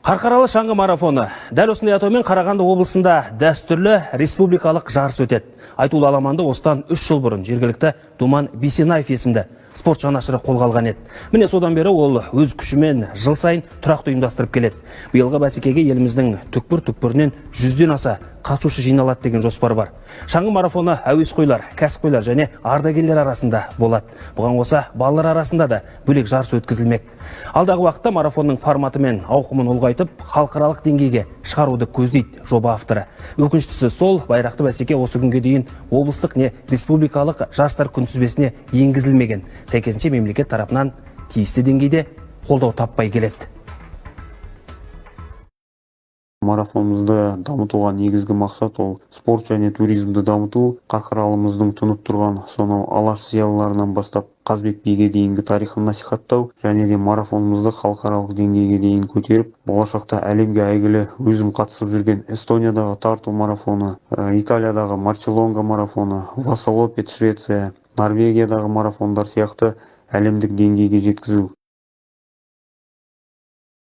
Қарқаралы шаңғы марафоны. Дәл осындай атаумен Қарағанды облысында дәстүрлі республикалық жарыс өтеді. Айтулы аламанды осыдан 3 жыл бұрын жергілікті Думан Бейсенаев есімді спорт жанашыры қолға алған еді. Міне содан бері ол өз күшімен жыл сайын тұрақты ұйымдастырып келеді. Биылғы бәсекеге еліміздің түкпір-түкпірінен 100-ден аса қатысушы жиналады деген жоспар бар. Шаңғы марафоны әуесқойлар, кәсіпқойлар және ардагерлер арасында болады. Бұған қоса балалар арасында да бөлек жарыс өткізілмек. Алдағы уақытта марафонның форматы мен ауқымын ұлғайтып, халықаралық деңгейге шығаруды көздейді жоба авторы. Өкініштісі сол, байрақты бәсеке осы күнге дейін облыстық не республикалық жарыстар күнтізбесіне енгізілмеген. Сәйкесінше мемлекет тарапынан тиісті деңгейде қолдау таппай келеді. Марафонымызды дамытуға негізгі мақсат ол спорт және туризмді дамыту, Қарқаралымыздың тұнып тұрған сонау алаш зиялыларынан бастап Қазбек биге дейінгі тарихын насихаттау және де марафонымызды халықаралық деңгейге дейін көтеріп, болашақта әлемге әйгілі өзім қатысып жүрген Эстониядағы Тарту марафоны, Италиядағы Марчелонга марафоны, Васалопет Швеция, Норвегиядағы марафондар сияқты әлемдік деңгейге жеткізу.